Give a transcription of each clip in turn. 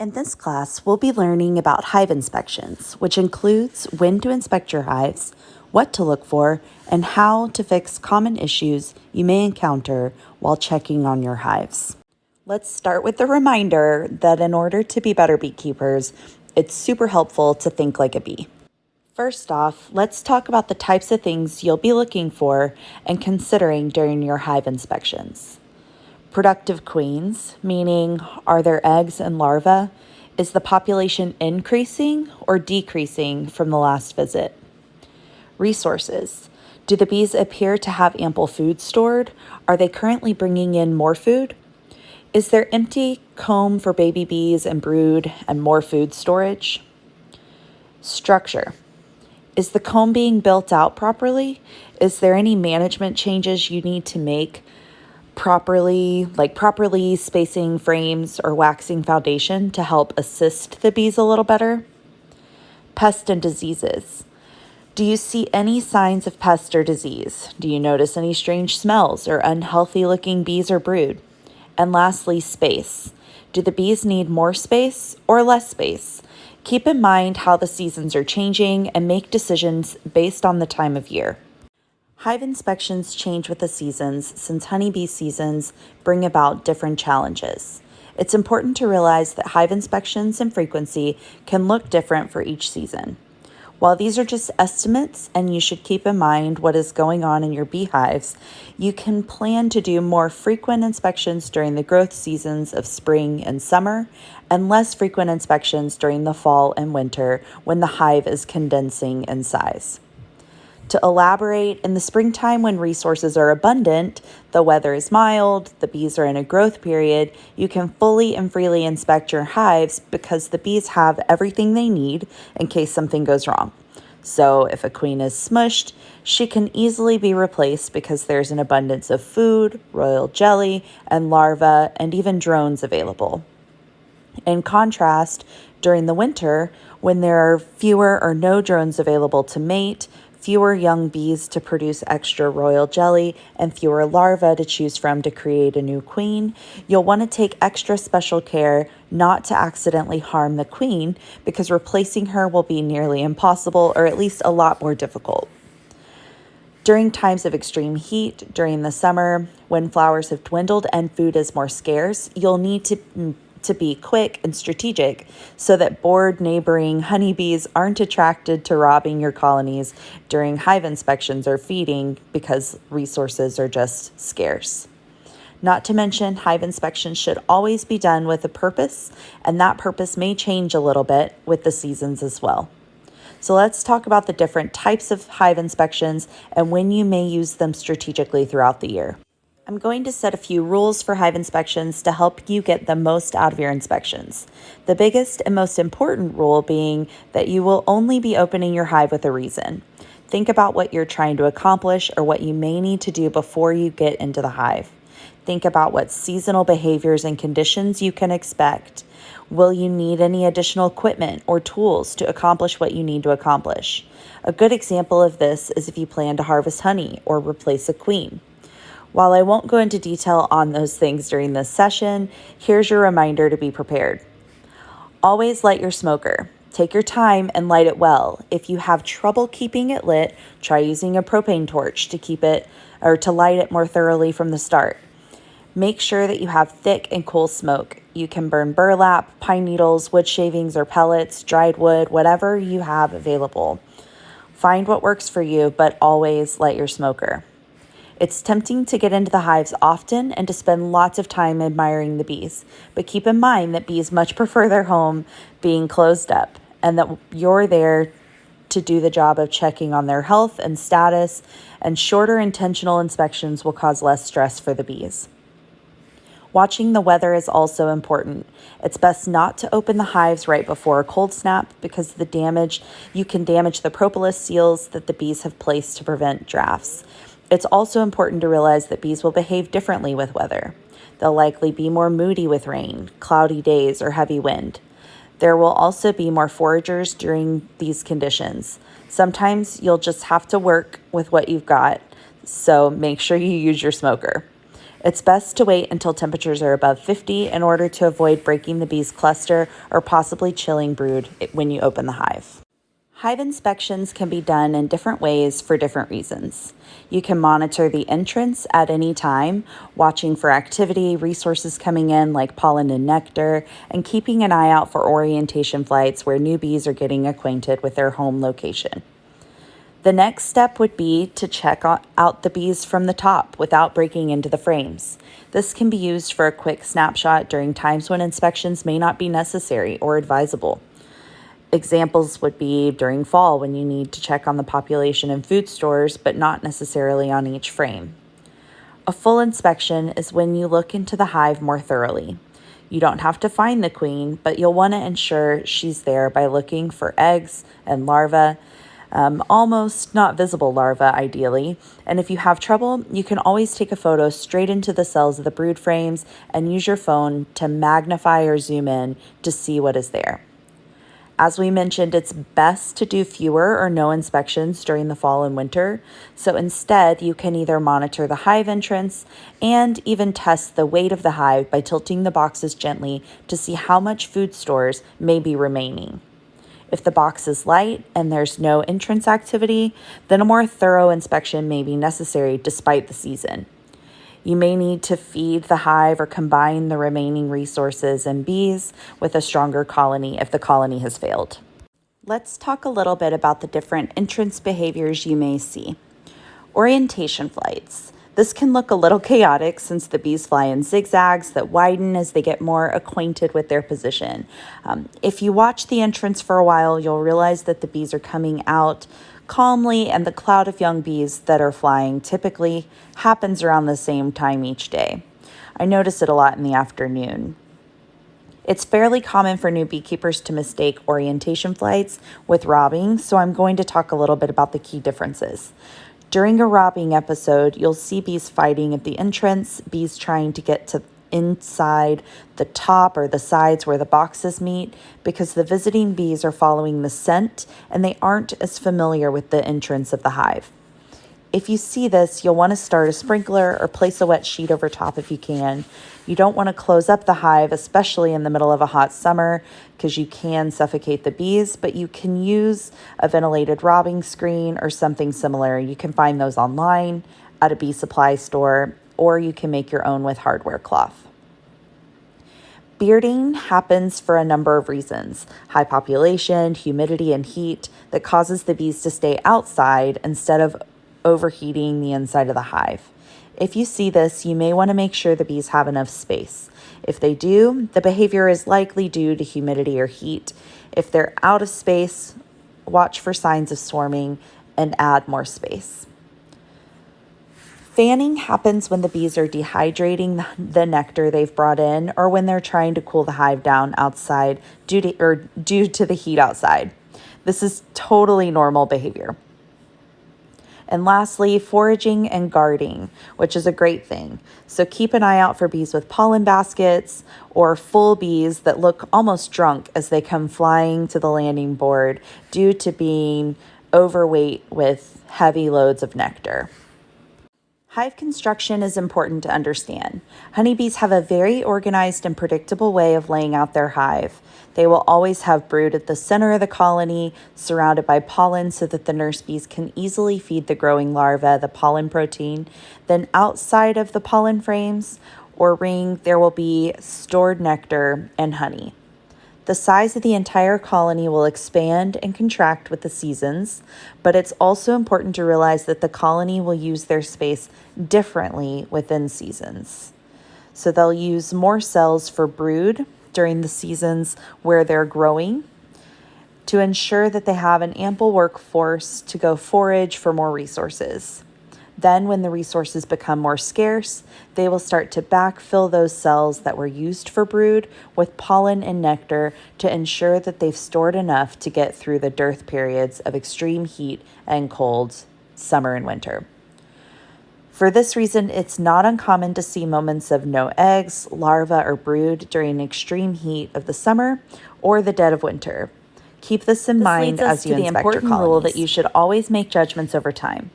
In this class, we'll be learning about hive inspections, which includes when to inspect your hives, what to look for, and how to fix common issues you may encounter while checking on your hives. Let's start with the reminder that in order to be better beekeepers, it's super helpful to think like a bee. First off, let's talk about the types of things you'll be looking for and considering during your hive inspections. Productive queens, meaning are there eggs and larvae? Is the population increasing or decreasing from the last visit? Resources. Do the bees appear to have ample food stored? Are they currently bringing in more food? Is there empty comb for baby bees and brood and more food storage? Structure. Is the comb being built out properly? Is there any management changes you need to make properly spacing frames or waxing foundation to help assist the bees a little better? Pest and diseases. Do you see any signs of pest or disease? Do you notice any strange smells or unhealthy looking bees or brood? And lastly, space. Do the bees need more space or less space? Keep in mind how the seasons are changing and make decisions based on the time of year. Hive inspections change with the seasons since honeybee seasons bring about different challenges. It's important to realize that hive inspections and frequency can look different for each season. While these are just estimates and you should keep in mind what is going on in your beehives, you can plan to do more frequent inspections during the growth seasons of spring and summer, and less frequent inspections during the fall and winter when the hive is condensing in size. To elaborate, in the springtime when resources are abundant, the weather is mild, the bees are in a growth period, you can fully and freely inspect your hives because the bees have everything they need in case something goes wrong. So if a queen is smushed, she can easily be replaced because there's an abundance of food, royal jelly, and larvae, and even drones available. In contrast, during the winter, when there are fewer or no drones available to mate, fewer young bees to produce extra royal jelly, and fewer larvae to choose from to create a new queen, you'll want to take extra special care not to accidentally harm the queen because replacing her will be nearly impossible or at least a lot more difficult. During times of extreme heat, during the summer, when flowers have dwindled and food is more scarce, you'll need to be quick and strategic so that bored neighboring honeybees aren't attracted to robbing your colonies during hive inspections or feeding because resources are just scarce. Not to mention, hive inspections should always be done with a purpose, and that purpose may change a little bit with the seasons as well. So let's talk about the different types of hive inspections and when you may use them strategically throughout the year. I'm going to set a few rules for hive inspections to help you get the most out of your inspections. The biggest and most important rule being that you will only be opening your hive with a reason. Think about what you're trying to accomplish or what you may need to do before you get into the hive. Think about what seasonal behaviors and conditions you can expect. Will you need any additional equipment or tools to accomplish what you need to accomplish? A good example of this is if you plan to harvest honey or replace a queen. While I won't go into detail on those things during this session, here's your reminder to be prepared. Always light your smoker. Take your time and light it well. If you have trouble keeping it lit, try using a propane torch to light it more thoroughly from the start. Make sure that you have thick and cool smoke. You can burn burlap, pine needles, wood shavings or pellets, dried wood, whatever you have available. Find what works for you, but always light your smoker. It's tempting to get into the hives often and to spend lots of time admiring the bees, but keep in mind that bees much prefer their home being closed up and that you're there to do the job of checking on their health and status, and shorter intentional inspections will cause less stress for the bees. Watching the weather is also important. It's best not to open the hives right before a cold snap because you can damage the propolis seals that the bees have placed to prevent drafts. It's also important to realize that bees will behave differently with weather. They'll likely be more moody with rain, cloudy days, or heavy wind. There will also be more foragers during these conditions. Sometimes you'll just have to work with what you've got, so make sure you use your smoker. It's best to wait until temperatures are above 50 in order to avoid breaking the bee's cluster or possibly chilling brood when you open the hive. Hive inspections can be done in different ways for different reasons. You can monitor the entrance at any time, watching for activity, resources coming in like pollen and nectar, and keeping an eye out for orientation flights where new bees are getting acquainted with their home location. The next step would be to check out the bees from the top without breaking into the frames. This can be used for a quick snapshot during times when inspections may not be necessary or advisable. Examples would be during fall when you need to check on the population in food stores, but not necessarily on each frame. A full inspection is when you look into the hive more thoroughly. You don't have to find the queen, but you'll want to ensure she's there by looking for eggs and larvae, almost not visible larvae ideally. And if you have trouble, you can always take a photo straight into the cells of the brood frames and use your phone to magnify or zoom in to see what is there. As we mentioned, it's best to do fewer or no inspections during the fall and winter. So instead, you can either monitor the hive entrance and even test the weight of the hive by tilting the boxes gently to see how much food stores may be remaining. If the box is light and there's no entrance activity, then a more thorough inspection may be necessary despite the season. You may need to feed the hive or combine the remaining resources and bees with a stronger colony if the colony has failed. Let's talk a little bit about the different entrance behaviors you may see. Orientation flights. This can look a little chaotic since the bees fly in zigzags that widen as they get more acquainted with their position. If you watch the entrance for a while, you'll realize that the bees are coming out calmly, and the cloud of young bees that are flying typically happens around the same time each day. I notice it a lot in the afternoon. It's fairly common for new beekeepers to mistake orientation flights with robbing, so I'm going to talk a little bit about the key differences. During a robbing episode, you'll see bees fighting at the entrance, bees trying to get to inside the top or the sides where the boxes meet because the visiting bees are following the scent and they aren't as familiar with the entrance of the hive. If you see this, you'll want to start a sprinkler or place a wet sheet over top if you can. You don't want to close up the hive, especially in the middle of a hot summer, because you can suffocate the bees, but you can use a ventilated robbing screen or something similar. You can find those online at a bee supply store, or you can make your own with hardware cloth. Bearding happens for a number of reasons: high population, humidity, and heat that causes the bees to stay outside instead of overheating the inside of the hive. If you see this, you may want to make sure the bees have enough space. If they do, the behavior is likely due to humidity or heat. If they're out of space, watch for signs of swarming and add more space. Fanning happens when the bees are dehydrating the nectar they've brought in or when they're trying to cool the hive down outside due to the heat outside. This is totally normal behavior. And lastly, foraging and guarding, which is a great thing. So keep an eye out for bees with pollen baskets or full bees that look almost drunk as they come flying to the landing board due to being overweight with heavy loads of nectar. Hive construction is important to understand. Honeybees have a very organized and predictable way of laying out their hive. They will always have brood at the center of the colony, surrounded by pollen so that the nurse bees can easily feed the growing larvae the pollen protein. Then outside of the pollen frames or ring, there will be stored nectar and honey. The size of the entire colony will expand and contract with the seasons, but it's also important to realize that the colony will use their space differently within seasons. So they'll use more cells for brood during the seasons where they're growing to ensure that they have an ample workforce to go forage for more resources. Then, when the resources become more scarce, they will start to backfill those cells that were used for brood with pollen and nectar to ensure that they've stored enough to get through the dearth periods of extreme heat and cold, summer and winter. For this reason, it's not uncommon to see moments of no eggs, larvae, or brood during extreme heat of the summer or the dead of winter. Keep this in mind as you inspect your colonies. This leads us to the important rule that you should always make judgments over time.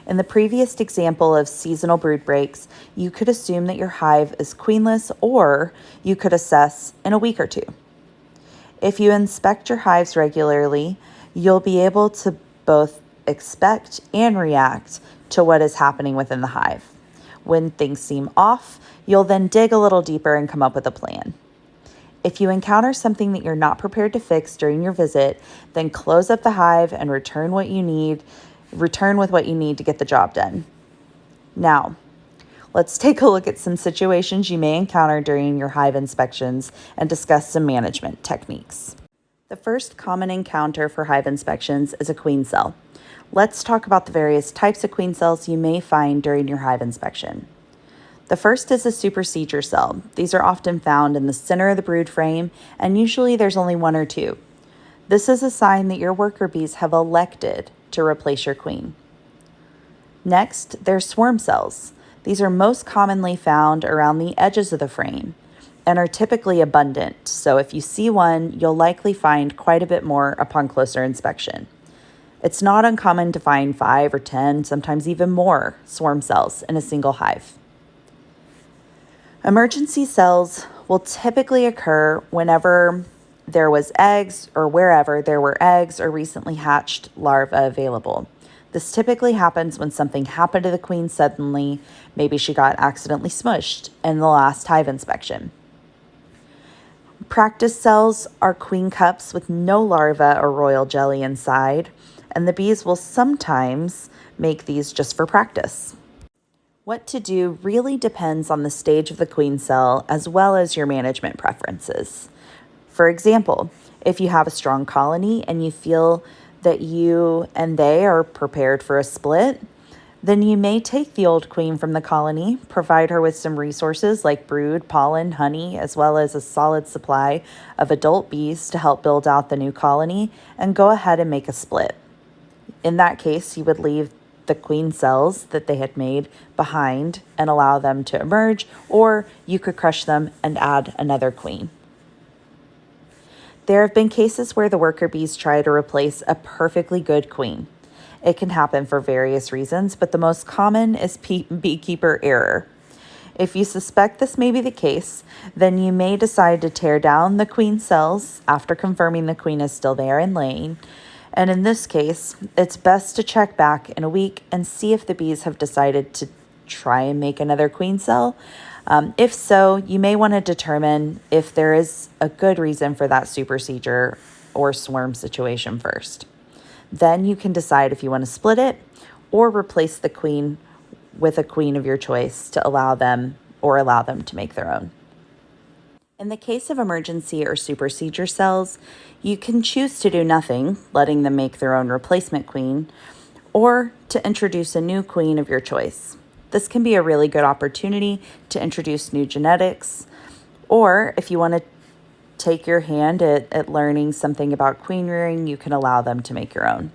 In the previous example of seasonal brood breaks, you could assume that your hive is queenless, or you could assess in a week or two. If you inspect your hives regularly, you'll be able to both expect and react to what is happening within the hive. When things seem off, you'll then dig a little deeper and come up with a plan. If you encounter something that you're not prepared to fix during your visit, then close up the hive and return with what you need to get the job done. Now, let's take a look at some situations you may encounter during your hive inspections and discuss some management techniques. The first common encounter for hive inspections is a queen cell. Let's talk about the various types of queen cells you may find during your hive inspection. The first is a supersedure cell. These are often found in the center of the brood frame, and usually there's only one or two. This is a sign that your worker bees have elected to replace your queen. Next, there's swarm cells. These are most commonly found around the edges of the frame and are typically abundant, so if you see one, you'll likely find quite a bit more upon closer inspection. It's not uncommon to find 5 or 10, sometimes even more, swarm cells in a single hive. Emergency cells will typically occur whenever there was eggs or wherever there were eggs or recently hatched larvae available. This typically happens when something happened to the queen suddenly. Maybe she got accidentally smushed in the last hive inspection. Practice cells are queen cups with no larvae or royal jelly inside, and the bees will sometimes make these just for practice. What to do really depends on the stage of the queen cell as well as your management preferences. For example, if you have a strong colony and you feel that you and they are prepared for a split, then you may take the old queen from the colony, provide her with some resources like brood, pollen, honey, as well as a solid supply of adult bees to help build out the new colony, and go ahead and make a split. In that case, you would leave the queen cells that they had made behind and allow them to emerge, or you could crush them and add another queen. There have been cases where the worker bees try to replace a perfectly good queen. It can happen for various reasons, but the most common is beekeeper error. If you suspect this may be the case, then you may decide to tear down the queen cells after confirming the queen is still there and laying. And in this case, it's best to check back in a week and see if the bees have decided to try and make another queen cell. If so, you may want to determine if there is a good reason for that supersedure or swarm situation first. Then you can decide if you want to split it or replace the queen with a queen of your choice to allow them to make their own. In the case of emergency or supersedure cells, you can choose to do nothing, letting them make their own replacement queen, or to introduce a new queen of your choice. This can be a really good opportunity to introduce new genetics, or if you want to take your hand at learning something about queen rearing, you can allow them to make your own.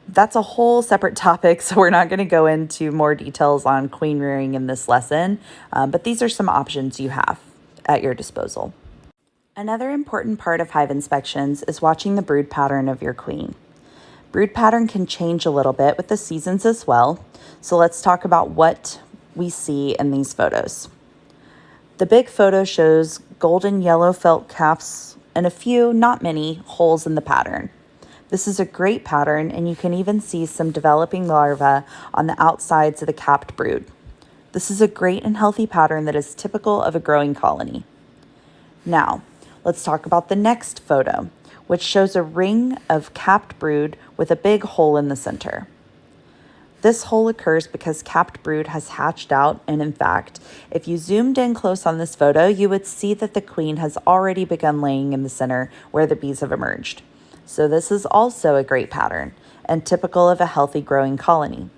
That's a whole separate topic, so we're not going to go into more details on queen rearing in this lesson, but these are some options you have at your disposal. Another important part of hive inspections is watching the brood pattern of your queen. Brood pattern can change a little bit with the seasons as well, so let's talk about what we see in these photos. The big photo shows golden yellow felt caps and a few, not many, holes in the pattern. This is a great pattern, and you can even see some developing larvae on the outsides of the capped brood. This is a great and healthy pattern that is typical of a growing colony. Now, let's talk about the next photo, which shows a ring of capped brood with a big hole in the center. This hole occurs because capped brood has hatched out, and in fact, if you zoomed in close on this photo, you would see that the queen has already begun laying in the center where the bees have emerged. So this is also a great pattern and typical of a healthy growing colony.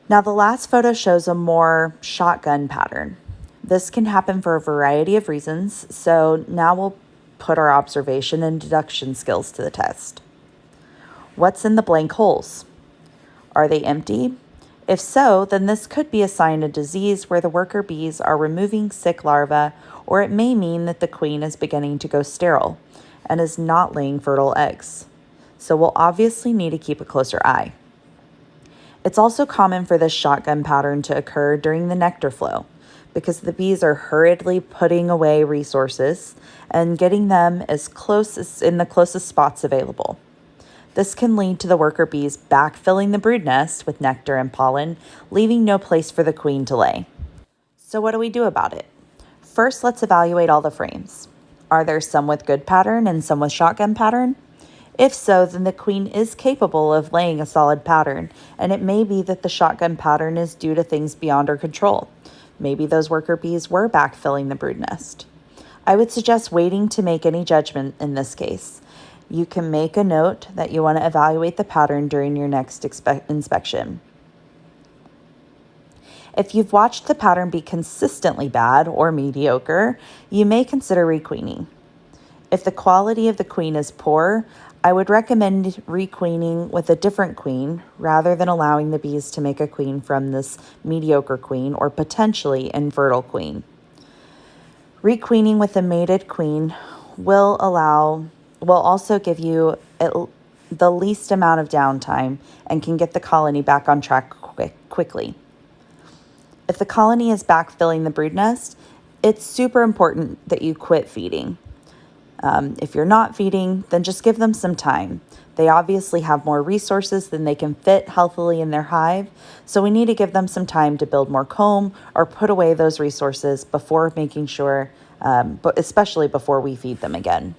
Now the last photo shows a more shotgun pattern. This can happen for a variety of reasons, so now we'll put our observation and deduction skills to the test. What's in the blank holes? Are they empty? If so, then this could be a sign of disease where the worker bees are removing sick larvae, or it may mean that the queen is beginning to go sterile and is not laying fertile eggs. So we'll obviously need to keep a closer eye. It's also common for this shotgun pattern to occur during the nectar flow because the bees are hurriedly putting away resources and getting them in the closest spots available. This can lead to the worker bees backfilling the brood nest with nectar and pollen, leaving no place for the queen to lay. So what do we do about it? First, let's evaluate all the frames. Are there some with good pattern and some with shotgun pattern? If so, then the queen is capable of laying a solid pattern, and it may be that the shotgun pattern is due to things beyond her control. Maybe those worker bees were backfilling the brood nest. I would suggest waiting to make any judgment in this case. You can make a note that you want to evaluate the pattern during your next inspection. If you've watched the pattern be consistently bad or mediocre, you may consider requeening. If the quality of the queen is poor, I would recommend requeening with a different queen rather than allowing the bees to make a queen from this mediocre queen or potentially infertile queen. Requeening with a mated queen will also give you the least amount of downtime and can get the colony back on track quickly. If the colony is backfilling the brood nest, it's super important that you quit feeding. If you're not feeding, then just give them some time. They obviously have more resources than they can fit healthily in their hive, so we need to give them some time to build more comb or put away those resources before making sure, but especially before we feed them again.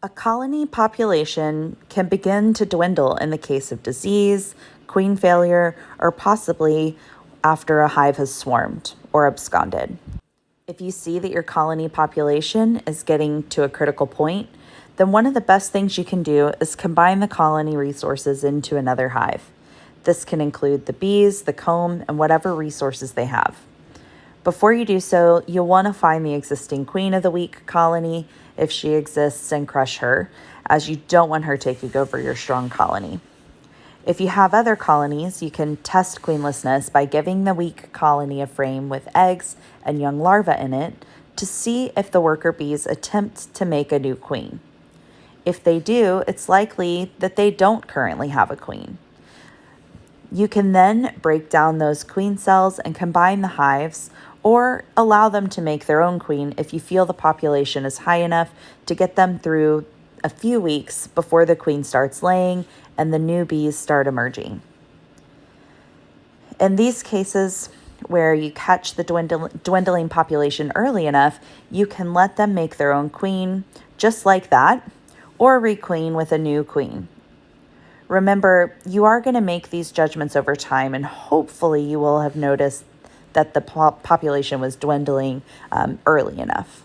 A colony population can begin to dwindle in the case of disease, queen failure, or possibly after a hive has swarmed or absconded. If you see that your colony population is getting to a critical point, then one of the best things you can do is combine the colony resources into another hive. This can include the bees, the comb, and whatever resources they have. Before you do so, you'll want to find the existing queen of the weak colony, if she exists, and crush her, as you don't want her taking over your strong colony. If you have other colonies, you can test queenlessness by giving the weak colony a frame with eggs and young larvae in it to see if the worker bees attempt to make a new queen. If they do, it's likely that they don't currently have a queen. You can then break down those queen cells and combine the hives, or allow them to make their own queen if you feel the population is high enough to get them through a few weeks before the queen starts laying and the new bees start emerging. In these cases, where you catch the dwindling population early enough, you can let them make their own queen just like that, or requeen with a new queen. Remember, you are going to make these judgments over time, and hopefully you will have noticed that the population was dwindling early enough.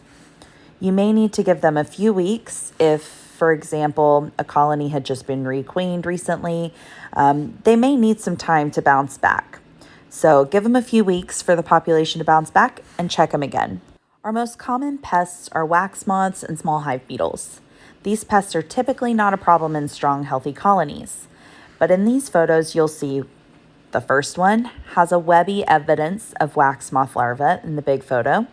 You may need to give them a few weeks if, for example, a colony had just been requeened recently. They may need some time to bounce back. So give them a few weeks for the population to bounce back and check them again. Our most common pests are wax moths and small hive beetles. These pests are typically not a problem in strong, healthy colonies. But in these photos, you'll see the first one has a webby evidence of wax moth larva in the big photo.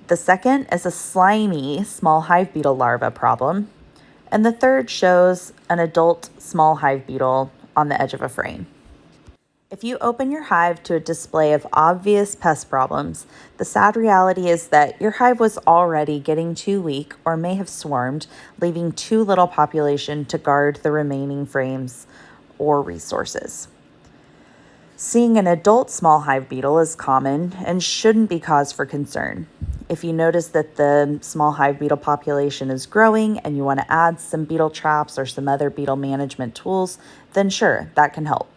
The second is a slimy small hive beetle larva problem. And the third shows an adult small hive beetle on the edge of a frame. If you open your hive to a display of obvious pest problems, the sad reality is that your hive was already getting too weak or may have swarmed, leaving too little population to guard the remaining frames or resources. Seeing an adult small hive beetle is common and shouldn't be cause for concern. If you notice that the small hive beetle population is growing and you want to add some beetle traps or some other beetle management tools, then sure, that can help.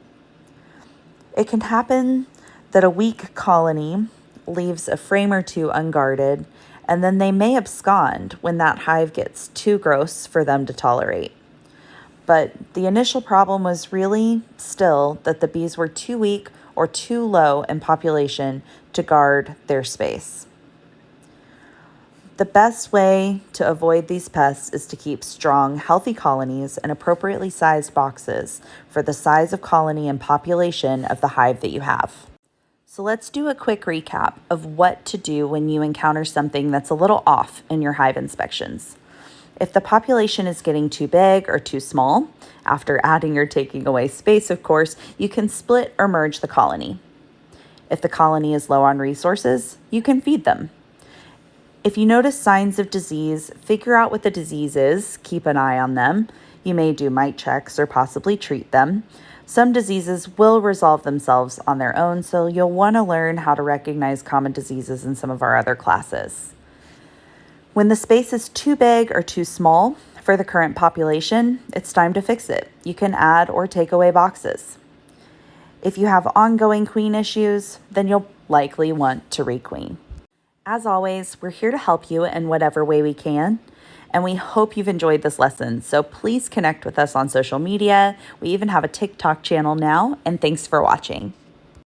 It can happen that a weak colony leaves a frame or two unguarded, and then they may abscond when that hive gets too gross for them to tolerate. But the initial problem was really still that the bees were too weak or too low in population to guard their space. The best way to avoid these pests is to keep strong, healthy colonies in appropriately sized boxes for the size of colony and population of the hive that you have. So let's do a quick recap of what to do when you encounter something that's a little off in your hive inspections. If the population is getting too big or too small, after adding or taking away space, of course, you can split or merge the colony. If the colony is low on resources, you can feed them. If you notice signs of disease, figure out what the disease is, keep an eye on them. You may do mite checks or possibly treat them. Some diseases will resolve themselves on their own, so you'll want to learn how to recognize common diseases in some of our other classes. When the space is too big or too small for the current population, it's time to fix it. You can add or take away boxes. If you have ongoing queen issues, then you'll likely want to requeen. As always, we're here to help you in whatever way we can, and we hope you've enjoyed this lesson. So please connect with us on social media. We even have a TikTok channel now, and thanks for watching.